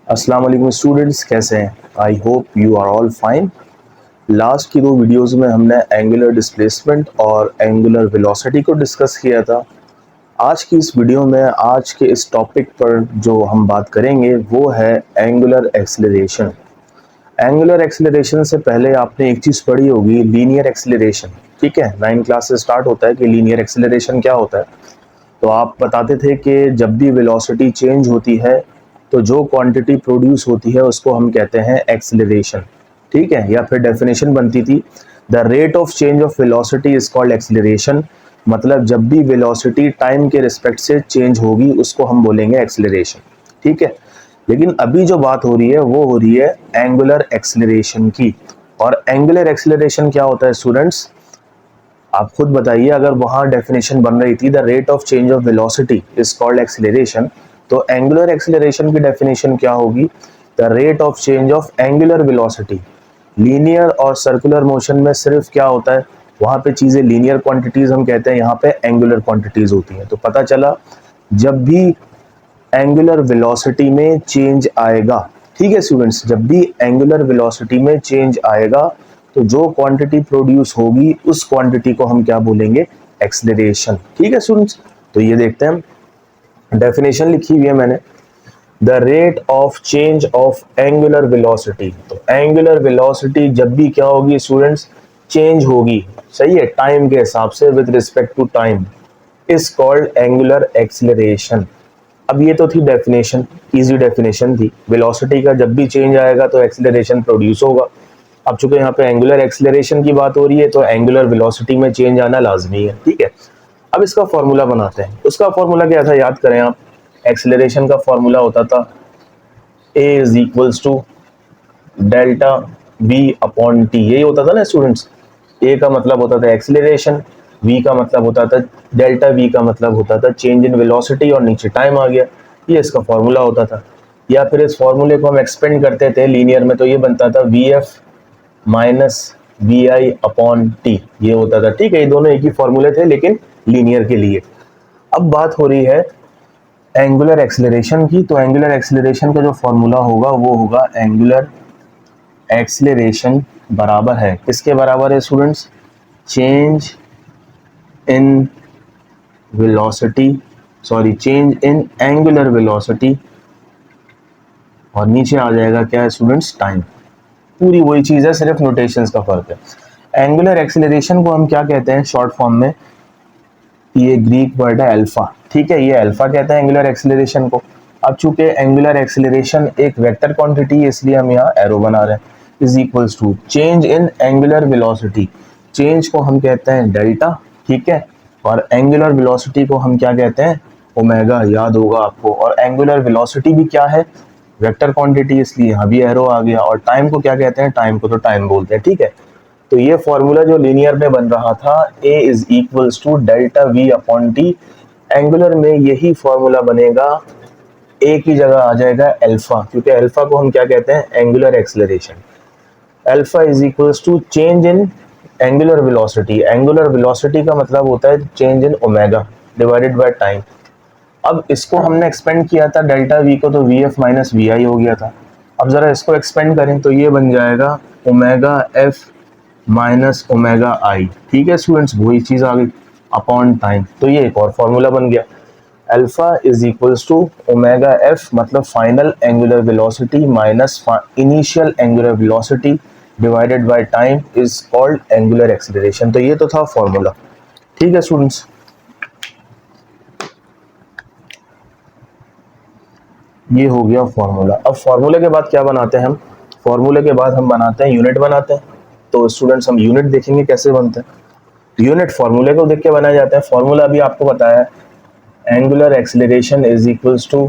अस्सलाम वालेकुम स्टूडेंट्स, कैसे हैं? I hope you are all fine. Last की दो वीडियोस में हमने एंगुलर डिस्प्लेसमेंट और एंगुलर वेलोसिटी को डिस्कस किया था। आज की इस वीडियो में आज के इस टॉपिक पर जो हम बात करेंगे वो है एंगुलर एक्सीलरेशन। एंगुलर एक्सीलरेशन से पहले आपने एक चीज़ पढ़ी होगी, लीनियर एक्सीलरेशन। ठीक है, 9 क्लास से स्टार्ट होता है कि लीनियर एक्सीलरेशन क्या होता है। तो आप बताते थे कि जब भी वेलोसिटी चेंज होती है तो जो क्वांटिटी प्रोड्यूस होती है उसको हम कहते हैं एक्सीलरेशन। ठीक है, या फिर डेफिनेशन बनती थी, the rate of change of velocity is called acceleration. मतलब जब भी वेलोसिटी टाइम के रिस्पेक्ट से चेंज होगी उसको हम बोलेंगे एक्सीलरेशन। ठीक है, लेकिन अभी जो बात हो रही है वो हो रही है एंगुलर एक्सीलरेशन की। और एंगुलर एक्सीलरेशन क्या होता है स्टूडेंट्स, आप खुद बताइए। अगर वहां डेफिनेशन बन रही थी the rate of change of velocity is called acceleration, तो एंगुलर एक्सीलरेशन की डेफिनेशन क्या होगी? The rate of change of angular velocity. Linear और सर्कुलर मोशन में सिर्फ क्या होता है, वहां पे चीजें लीनियर क्वांटिटीज हम कहते हैं, यहाँ पे एंगुलर क्वांटिटीज होती हैं। तो पता चला जब भी एंगुलर वेलोसिटी में चेंज आएगा, ठीक है स्टूडेंट्स, जब भी एंगुलर वेलोसिटी में चेंज आएगा तो जो क्वांटिटी प्रोड्यूस होगी उस क्वांटिटी को हम क्या बोलेंगे? एक्सीलरेशन। ठीक है स्टूडेंट्स, तो ये देखते हैं, डेफिनेशन लिखी हुई है मैंने। The rate of change of angular velocity. तो एंगुलर वेलोसिटी जब भी क्या होगी स्टूडेंट्स? चेंज होगी, सही है, टाइम के हिसाब से with respect to time, is called angular acceleration. अब ये तो थी डेफिनेशन, इजी डेफिनेशन थी। वेलोसिटी का जब भी चेंज आएगा तो एक्सीलरेशन प्रोड्यूस होगा। अब चूंकि यहाँ पे एंगुलर एक्सीलरेशन की बात हो रही है तो एंगुलर वेलोसिटी में चेंज आना लाजमी है। ठीक है, अब इसका फॉर्मूला बनाते हैं। उसका फॉर्मूला क्या था, याद करें आप। एक्सीलरेशन का फॉर्मूला होता था a is equals to delta v upon T. यही होता था ना स्टूडेंट्स। a का मतलब होता था एक्सीलरेशन, v का मतलब होता था डेल्टा, v का मतलब होता था चेंज इन वेलोसिटी, और नीचे टाइम आ गया। ये इसका फॉर्मूला होता था। या फिर इस फॉर्मूले को हम एक्सपेंड करते थे लीनियर में, तो ये बनता था vf minus V I upon T, ये होता था। ठीक है, ये दोनों एक ही फॉर्मूले थे लेकिन लीनियर के लिए। अब बात हो रही है एंगुलर एक्सीलरेशन की। तो एंगुलर एक्सीलरेशन का जो फॉर्मूला होगा वो होगा एंगुलर एक्सीलरेशन बराबर है, किसके बराबर है students? Change in velocity, sorry change in angular velocity, और नीचे आ जाएगा क्या है स्टूडेंट्स? टाइम। पूरी वही चीज है, सिर्फ नोटेशंस का फर्क है। एंगुलर एक्सीलरेशन को हम क्या कहते हैं शॉर्ट फॉर्म में? ये ग्रीक वर्ड है अल्फा। ठीक है, ये अल्फा कहते हैं एंगुलर एक्सीलरेशन को। अब चूंकि एंगुलर एक्सीलरेशन एक वेक्टर क्वांटिटी है इसलिए हम यहाँ एरो बना रहे हैं। Is equals to change in angular velocity. Change को हम कहते हैं डेल्टा, ठीक है, और एंगुलर वेलोसिटी को हम क्या कहते हैं? ओमेगा, याद होगा आपको। और एंगुलर वेलोसिटी भी क्या है? वेक्टर क्वांटिटी, इसलिए यहाँ भी एरो आ गया। और टाइम को क्या कहते हैं? टाइम को तो टाइम बोलते हैं। ठीक है, तो ये फॉर्मूला जो लीनियर में बन रहा था a is equals to delta v upon T, angular में यही फॉर्मूला बनेगा, a की जगह आ जाएगा अल्फा, क्योंकि अल्फा को हम क्या कहते हैं? Angular acceleration. Alpha is equals to change in angular velocity. Angular velocity का मतलब होता है change in omega divided by time. अब इसको हमने एक्सपेंड किया था डेल्टा v को, तो वी एफ माइनस वी आई हो गया था। अब जरा इसको एक्सपेंड करें तो ये बन जाएगा ओमेगा एफ माइनस ओमेगा आई। ठीक है स्टूडेंट्स, वही चीज आ गई अपॉन टाइम। तो ये एक और फॉर्मूला बन गया, alpha is equals to omega f मतलब final angular velocity minus initial angular velocity divided by time is called angular acceleration. तो ये तो था फॉर्मूला। ठीक है स्टूडेंट्स, ये हो गया फॉर्मूला। अब फॉर्मूले के बाद क्या बनाते हैं हम? फॉर्मूले के बाद हम बनाते हैं यूनिट बनाते हैं। तो स्टूडेंट्स हम यूनिट देखेंगे कैसे बनते हैं। यूनिट फॉर्मूले को देख के बनाए जाते हैं। फॉर्मूला अभी आपको बताया है, angular acceleration is equals to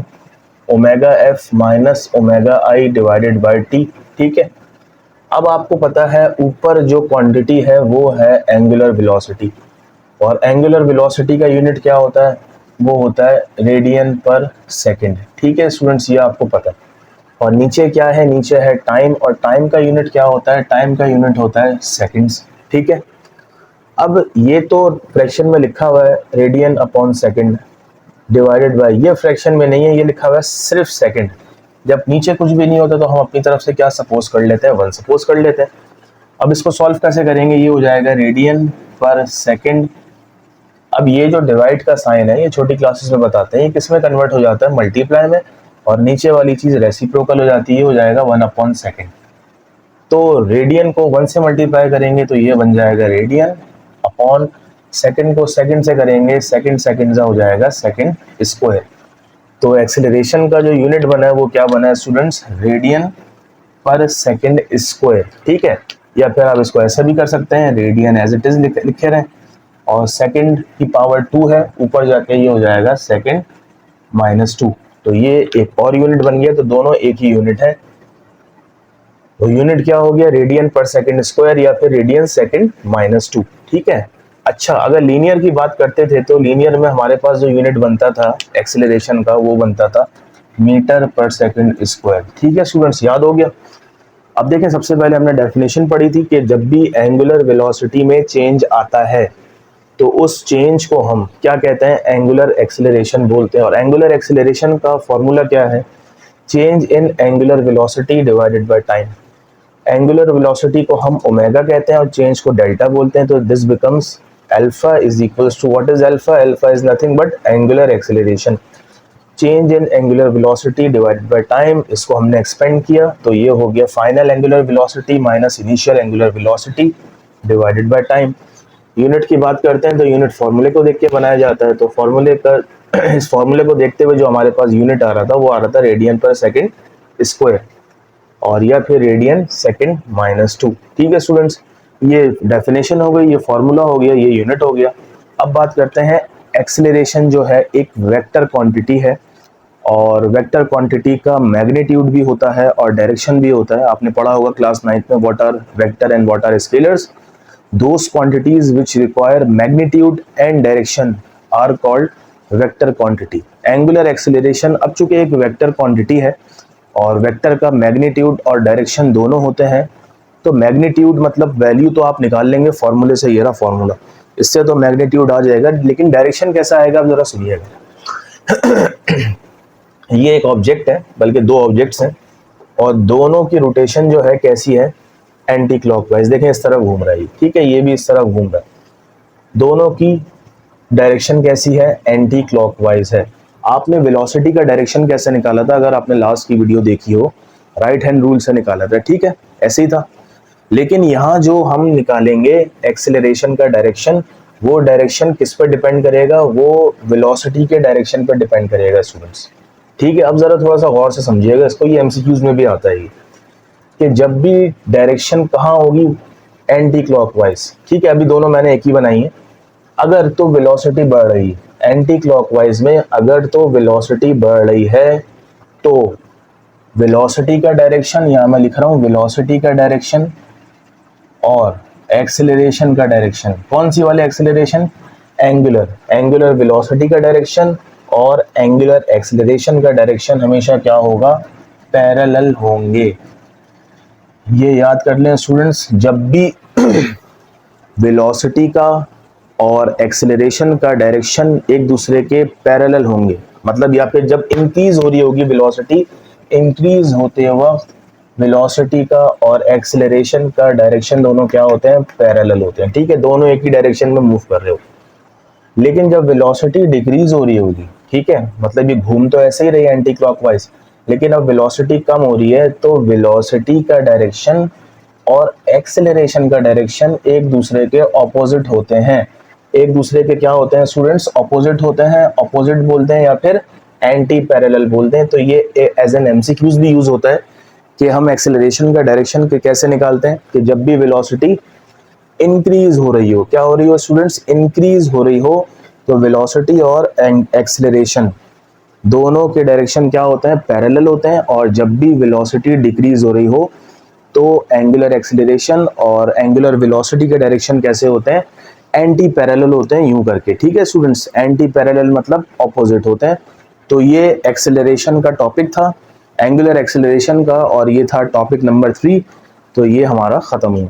omega F minus omega I divided by T. ठीक है, अब आपको पता है ऊपर जो क्वांटिटी है वो है एंगुलर वेलोसिटी, और एंगुलर वेलोसिटी का यूनिट क्या होता है? वो होता है रेडियन पर सेकंड। ठीक है स्टूडेंट्स, ये आपको पता है। और नीचे क्या है? नीचे है टाइम, और टाइम का यूनिट क्या होता है? टाइम का यूनिट होता है सेकंड्स। ठीक है, अब ये तो फ्रैक्शन में लिखा हुआ है radian upon second divided by, ये फ्रैक्शन में नहीं है, ये लिखा हुआ है सिर्फ सेकंड। जब नीचे कुछ भी नहीं होता तो हम अपनी तरफ से क्या सपोज कर लेते हैं, 1 सपोज कर लेते हैं। अब इसको सॉल्व कैसे करेंगे, ये हो जाएगा रेडियन पर सेकंड। अब ये जो डिवाइड का साइन है ये छोटी क्लासेस में बताते हैं, ये किस में कन्वर्ट हो जाता है, मल्टीप्लाई में, और नीचे वाली चीज रेसिप्रोकल हो जाती है, ये हो जाएगा 1/2। तो रेडियन को 1 से मल्टीप्लाई करेंगे तो ये बन जाएगा रेडियन अपॉन सेकंड को सेकंड से करेंगे, सेकंड सेकंड से हो जाएगा सेकंड स्क्वायर। तो एक्सेलरेशन का जो यूनिट बना है वो क्या बना है स्टूडेंट्स, रेडियन पर सेकंड स्क्वायर। ठीक है, या फिर आप इसको ऐसा भी कर सकते हैं, रेडियन एज इट इज लिखे रहें, और सेकंड की पावर 2 है, ऊपर जाके ये हो जाएगा सेकंड -2। तो ये एक और यूनिट बन गया, तो दोनों एक ही यूनिट है। तो यूनिट क्या हो गया, रेडियन पर सेकंड स्क्वायर या फिर रेडियन सेकंड -2। ठीक है। अच्छा, अगर लीनियर की बात करते थे तो लीनियर में हमारे पास जो यूनिट बनता था एक्सेलरेशन का वो बनता था मीटर पर सेकंड स्क्वायर। ठीक है स्टूडेंट्स, याद हो गया। अब देखें, सबसे पहले हमने डेफिनेशन पढ़ी थी कि जब भी एंगुलर वेलोसिटी में चेंज आता है तो उस चेंज को हम क्या कहते हैं, एंगुलर एक्सेलरेशन बोलते हैं। और एंगुलर एक्सेलरेशन का फॉर्मूला क्या है, change in angular velocity divided by time. Angular velocity को हम ओमेगा कहते हैं और चेंज को डेल्टा बोलते हैं। तो this becomes alpha is equals to, what is alpha, alpha is nothing but angular acceleration, change in angular velocity divided by time. इसको हमने एक्सपेंड किया तो ये हो गया final angular velocity minus initial angular velocity divided by time. Unit की बात करते हैं तो यूनिट फॉर्मूले को देख के बनाया जाता है। तो फॉर्मूले का इस फॉर्मूले को देखते हुए जो हमारे पास यूनिट आ रहा था वो आ रहा था रेडियन पर सेकंड स्क्वायर और या फिर रेडियन सेकंड -2। ठीक है स्टूडेंट्स, ये डेफिनेशन हो गई, ये फॉर्मूला हो गया, ये यूनिट हो गया। अब बात करते हैं एक्सेलरेशन जो है एक वेक्टर क्वांटिटी है और वेक्टर क्वांटिटी का मैग्नीट्यूड भी होता है और डायरेक्शन भी होता है। आपने पढ़ा होगा क्लास 9th में, what are vector and what are scalars. Those quantities which require magnitude and direction are called vector quantity. Angular acceleration अब चूंकि एक वेक्टर क्वांटिटी है और वेक्टर का मैग्नीट्यूड और डायरेक्शन दोनों होते हैं, तो मैग्नीट्यूड मतलब वैल्यू तो आप निकाल लेंगे फॉर्मूले से, ये रहा फॉर्मूला, इससे तो मैग्नीट्यूड आ जाएगा, लेकिन डायरेक्शन कैसा आएगा आप जरा सुनिएगा। ये एक ऑब्जेक्ट है, बल्कि 2 ऑब्जेक्ट्स हैं और दोनों की रोटेशन जो है कैसी है, एंटी क्लॉकवाइज। देखें इस तरफ घूम रहा है, ठीक है, ये भी इस तरफ घूम रहा है, दोनों की डायरेक्शन कैसी है, एंटी क्लॉकवाइज है। आपने वेलोसिटी का डायरेक्शन कैसे निकाला था, अगर आपने लास्ट की वीडियो देखी हो, राइट हैंड रूल से निकाला था। ठीक है, ऐसे ही था। लेकिन यहाँ जो हम निकालेंगे एक्सेलरेशन का डायरेक्शन, वो डायरेक्शन किस पर डिपेंड करेगा, वो वेलोसिटी के डायरेक्शन पर डिपेंड करेगा स्टूडेंट्स। ठीक है, अब जरा थोड़ा सा गौर से समझिएगा इसको, ये एमसीक्यूज में भी आता है कि जब भी डायरेक्शन कहाँ होगी, एंटी क्लॉकवाइज। ठीक है, अभी दोनों मैंने एक ही बनाई है। अगर तो वेलोसिटी बढ़ रही है एंटी क्लॉकवाइज में, अगर तो वेलोसिटी बढ़ रही है तो वेलोसिटी का डायरेक्शन, यहाँ मैं लिख रहा हूँ वेलोसिटी का डायरेक्शन और एक्सेलरेशन का डायरेक्शन, कौन सी वाले एक्सेलरेशन, एंगुलर वेलोसिटी का डायरेक्शन और एंगुलर एक्सेलरेशन का डायरेक्शन हमेशा क्या होगा, पैरेलल होंगे। ये याद कर लें स्टूडेंट्स, जब भी वेलोसिटी का और एक्सेलरेशन का डायरेक्शन एक दूसरे के पैरेलल होंगे, मतलब या फिर जब इंक्रीज हो रही होगी वेलोसिटी, इंक्रीज होते वक्त वेलोसिटी का और एक्सेलरेशन का डायरेक्शन दोनों क्या होते हैं, पैरेलल होते हैं। ठीक है, दोनों एक ही डायरेक्शन में मूव कर रहे हो। लेकिन जब वेलोसिटी डिक्रीज हो रही होगी, ठीक है, मतलब ये घूम तो ऐसे ही रही है एंटी क्लॉकवाइज, लेकिन अब वेलोसिटी कम हो रही है तो वेलोसिटी का डायरेक्शन और एक्सेलरेशन का डायरेक्शन एक दूसरे के ऑपोजिट होते हैं। एक दूसरे के क्या होते हैं स्टूडेंट्स, ऑपोजिट होते हैं, ऑपोजिट बोलते हैं या फिर एंटी पैरेलल बोलते हैं। तो ये एज एन एमसीक्यूज भी यूज होता है कि हम एक्सेलरेशन का डायरेक्शन कैसे निकालते हैं, कि जब भी वेलोसिटी इंक्रीज हो रही हो, क्या हो रही हो स्टूडेंट्स, इंक्रीज हो रही हो, तो वेलोसिटी और एक्सेलरेशन दोनों के डायरेक्शन क्या होते हैं, पैरेलल होते हैं। और जब भी वेलोसिटी डिक्रीज हो रही हो तो एंगुलर एक्सेलरेशन और एंगुलर वेलोसिटी के डायरेक्शन कैसे होते हैं, एंटी पैरेलल होते हैं, यूं करके। ठीक है स्टूडेंट्स, एंटी पैरेलल मतलब ऑपोजिट होते हैं। तो ये एक्सेलरेशन का टॉपिक था, एंगुलर एक्सेलरेशन का, और ये था टॉपिक नंबर 3। तो ये हमारा खत्म हुआ।